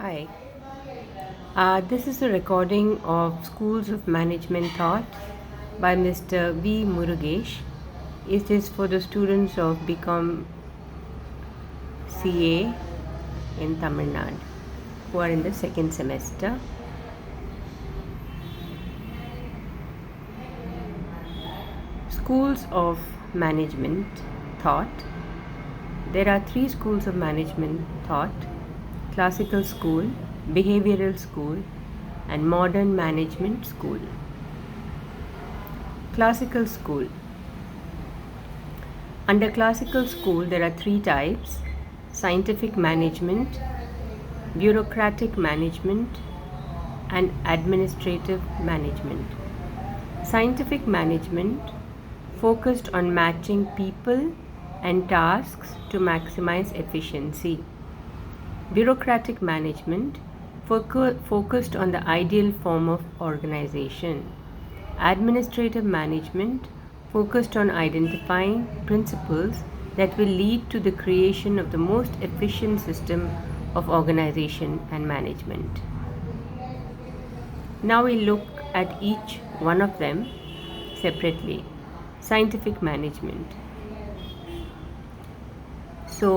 Hi. This is a recording of Schools of Management Thought by Mr. V. Murugesh. It is for the students of BCom CA in Tamil Nadu who are in the second semester. Schools of Management Thought. There are three schools of management thought: classical school, behavioral school, and modern management school. Classical school. Under classical school, there are three types: scientific management, bureaucratic management, and administrative management. Scientific management focused on matching people and tasks to maximize efficiency. Bureaucratic management focused on the ideal form of organization. Administrative management focused on identifying principles that will lead to the creation of the most efficient system of organization and management. Now we look at each one of them separately. Scientific management. So,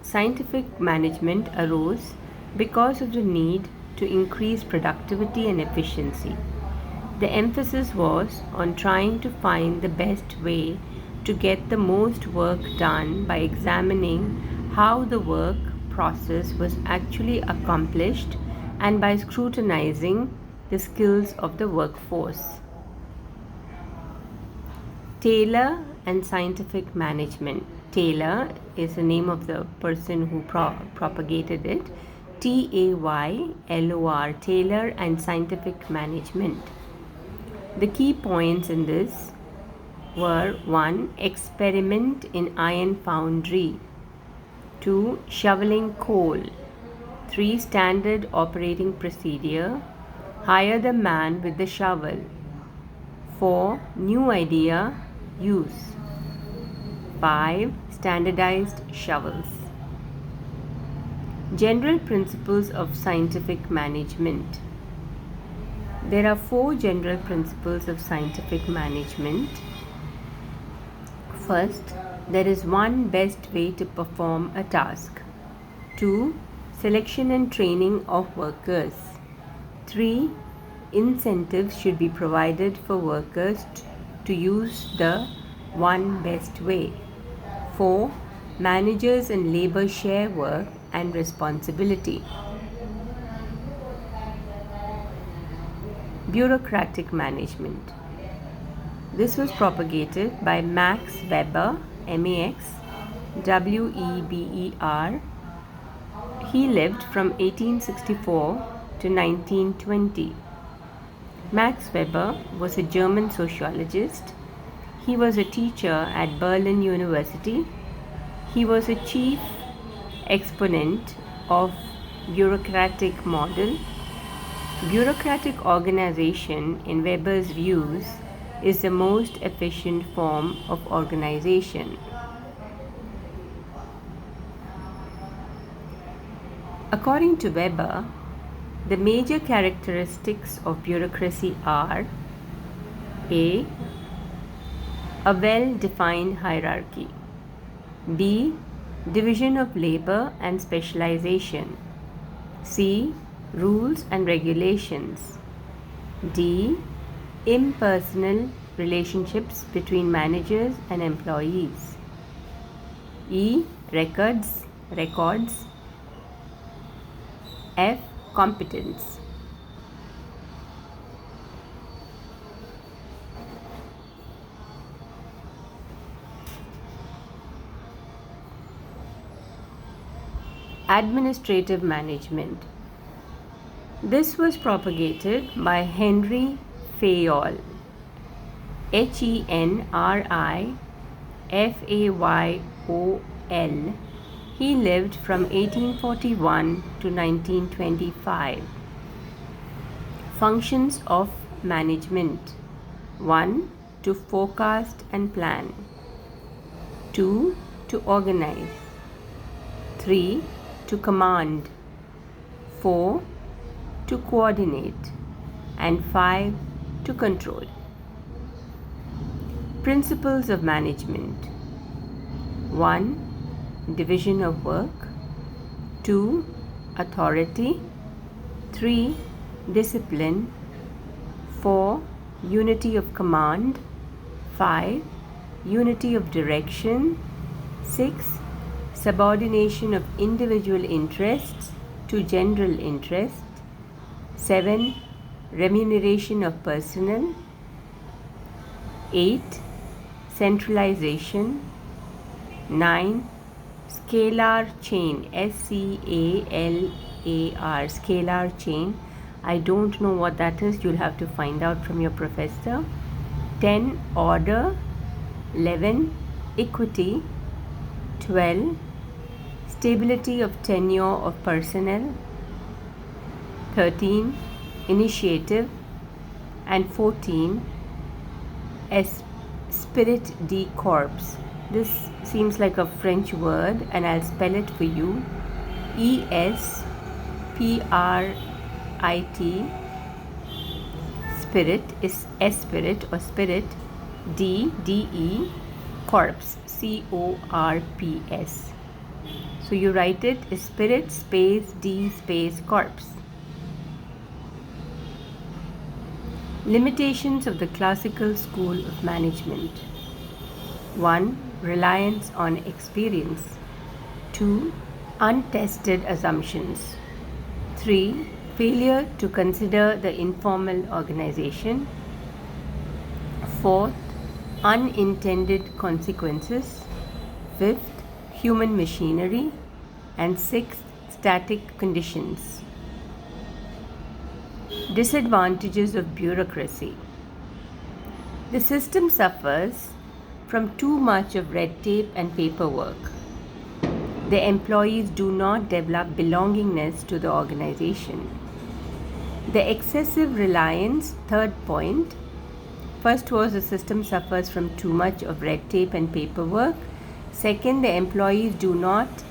scientific management arose because of the need to increase productivity and efficiency. The emphasis was on trying to find the best way to get the most work done by examining how the work process was actually accomplished and by scrutinizing the skills of the workforce. Taylor and scientific management. Taylor is the name of the person who propagated it. Taylor, Taylor and scientific management. The key points in this were: 1. Experiment in iron foundry. 2. Shoveling coal. 3. Standard operating procedure: hire the man with the shovel. 4. New idea: use. 5. Standardized shovels. General principles of scientific management. There are 4 general principles of scientific management. First, there is one best way to perform a task. 2. Selection and training of workers. 3. Incentives should be provided for workers to use the one best way. 4. Managers and labor share work and responsibility. Bureaucratic management. This was propagated by Max Weber, Max Weber. He lived from 1864 to 1920. Max Weber was a German sociologist. He was a teacher at Berlin University. He was a chief exponent of bureaucratic model. Bureaucratic organization, in Weber's views, is the most efficient form of organization. According to Weber, the major characteristics of bureaucracy are: A. A well-defined hierarchy. B. Division of labor and specialization. C. Rules and regulations. D. Impersonal relationships between managers and employees. E. Records. F. Competence. Administrative management. This was propagated by Henry Fayol, Henrifayol. He lived from 1841 to 1925. Functions of management. 1. To forecast and plan. 2. To organize. 3. To command. 4. To coordinate, and 5. To control. Principles of management. 1. Division of work. 2. Authority. 3. Discipline. 4. Unity of command. 5. Unity of direction. 6. Subordination of individual interests to general interest. 7. Remuneration of personnel. 8. Centralization. 9. Scalar chain. SCALAR. Scalar chain. I don't know what that is. You'll have to find out from your professor. 10. Order. 11. Equity. 12. Stability of tenure of personnel. 13. Initiative. And 14. Esprit de corps. This seems like a French word, and I'll spell it for you. ESPRIT. Spirit is esprit or spirit. DE. Corps. CORPS. So you write it spirit space D space corps. Limitations of the classical school of management. 1. Reliance on experience. 2. Untested assumptions. 3. Failure to consider the informal organization. 4th. Unintended consequences. 5th. Human machinery. And 6th. Static conditions. Disadvantages of bureaucracy. The system suffers from too much of red tape and paperwork. The employees do not develop belongingness to the organization. The excessive reliance, third point. First was the system suffers from too much of red tape and paperwork. Second, the employees do not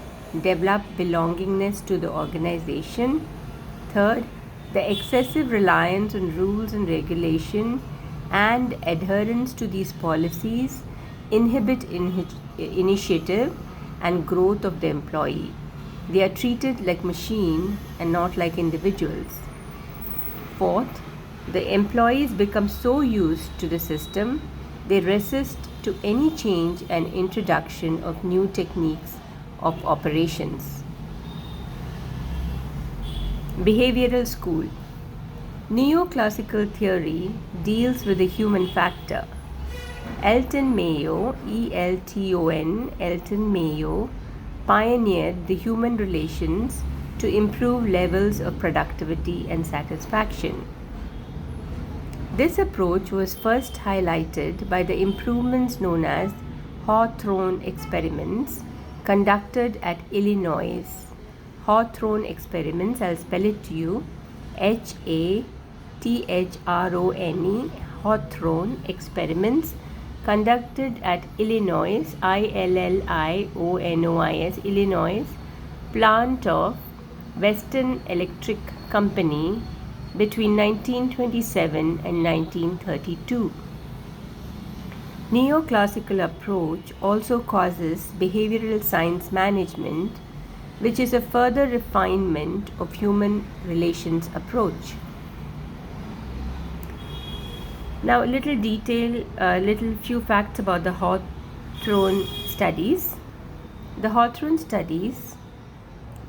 develop belongingness to the organization. Third, the excessive reliance on rules and regulation and adherence to these policies inhibit initiative and growth of the employee. They are treated like machines and not like individuals. Fourth, the employees become so used to the system, they resist to any change and introduction of new techniques of operations. Behavioral school. Neoclassical theory deals with the human factor. Elton Mayo, ELTON, Elton Mayo, pioneered the human relations to improve levels of productivity and satisfaction. This approach was first highlighted by the improvements known as Hawthorne experiments conducted at Illinois. Hawthorne experiments, I'll spell it to you, HATHRONE, Hawthorne experiments conducted at Illinois, ILLIONOIS, Illinois, plant of Western Electric Company between 1927 and 1932. Neoclassical approach also causes behavioral science management, which is a further refinement of human relations approach. Now, a little detail, few facts about the Hawthorne studies. The Hawthorne studies,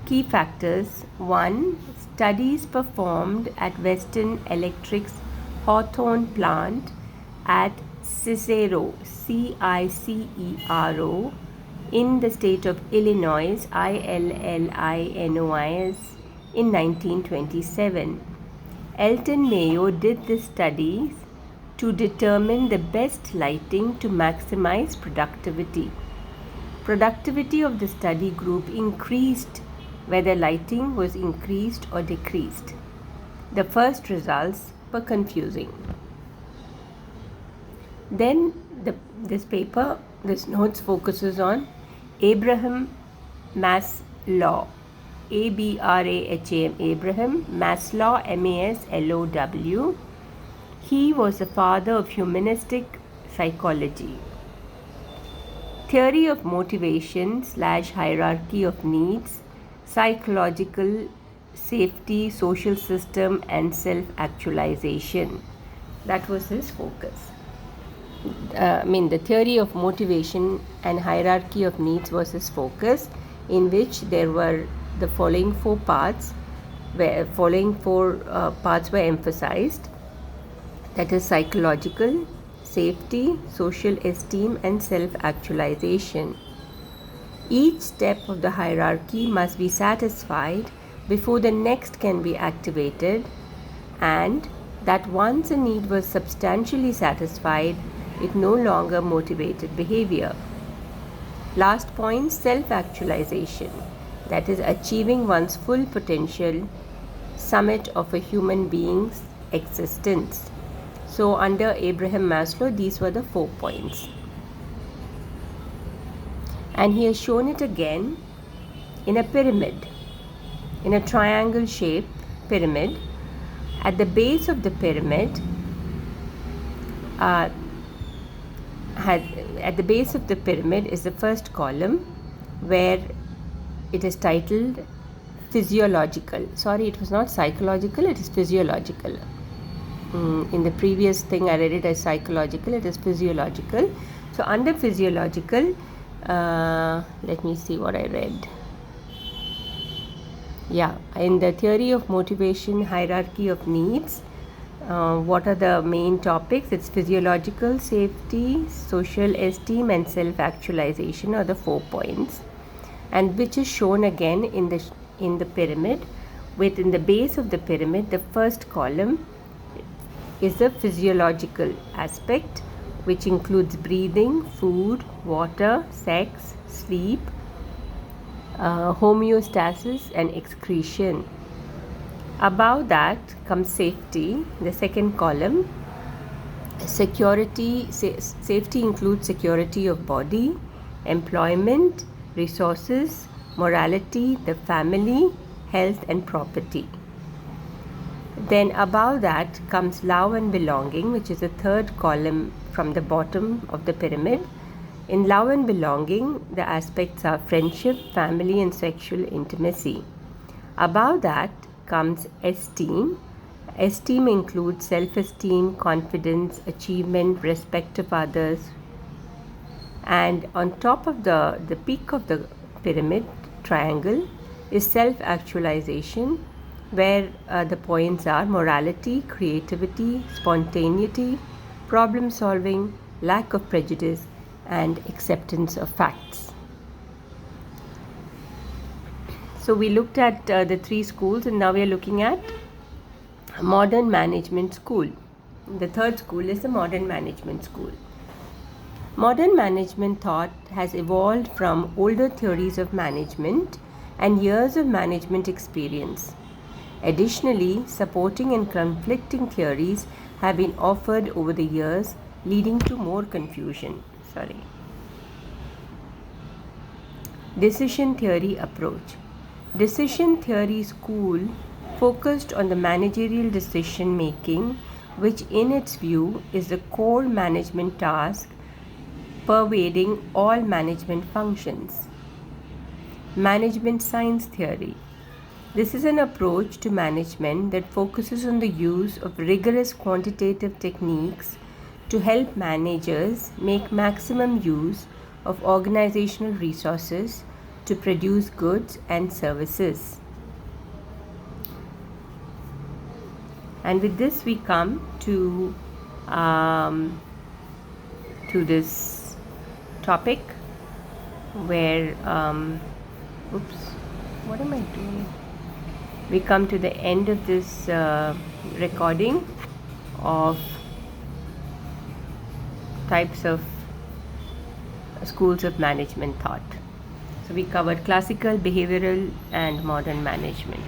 key factors: 1. Studies performed at Western Electric's Hawthorne plant at Cicero, CICERO, in the state of Illinois, ILLINOIS, in 1927. Elton Mayo did the studies to determine the best lighting to maximize productivity. Productivity of the study group increased whether lighting was increased or decreased. The first results were confusing. Then this notes focuses on Abraham Maslow. Abraham Abraham Maslow, Maslow. He was the father of humanistic psychology. Theory of motivation / hierarchy of needs, psychological safety, social system, and self-actualization. That was his focus. The theory of motivation and hierarchy of needs was his focus, in which there were the following four parts, where parts were emphasized. That is psychological, safety, social esteem, and self-actualization. Each step of the hierarchy must be satisfied before the next can be activated, and that once a need was substantially satisfied, it no longer motivated behavior. Last point, self-actualization, that is achieving one's full potential, summit of a human being's existence. So under Abraham Maslow, these were the 4 points. And he has shown it again in a pyramid, in a triangle shaped pyramid. At the base of the pyramid, is the first column, where it is titled physiological. Sorry, it was not psychological, it is physiological. In the previous thing I read it as psychological, it is physiological. So under physiological, let me see what I read. In the theory of motivation, hierarchy of needs, what are the main topics? It's physiological, safety, social esteem, and self-actualization are the 4 points, and which is shown again in the pyramid. Within the base of the pyramid, the first column is the physiological aspect, which includes breathing, food, water, sex, sleep, homeostasis, and excretion. Above that comes safety, the second column. Security, safety includes security of body, employment, resources, morality, the family, health, and property. Then above that comes love and belonging, which is the third column from the bottom of the pyramid. In love and belonging, the aspects are friendship, family, and sexual intimacy. Above that comes esteem. Esteem includes self-esteem, confidence, achievement, respect of others. And on top of the peak of the pyramid triangle is self-actualization, where the points are morality, creativity, spontaneity, problem solving, lack of prejudice, and acceptance of facts. So we looked at the 3 schools, and now we are looking at modern management school. The third school is the modern management school. Modern management thought has evolved from older theories of management and years of management experience. Additionally, supporting and conflicting theories have been offered over the years, leading to more confusion. Decision theory approach. Decision theory school focused on the managerial decision making, which in its view is the core management task pervading all management functions. Management science theory. This is an approach to management that focuses on the use of rigorous quantitative techniques to help managers make maximum use of organizational resources to produce goods and services. And with this we come to this topic where what am I doing? We come to the end of this recording of types of schools of management thought. So we covered classical, behavioral, and modern management.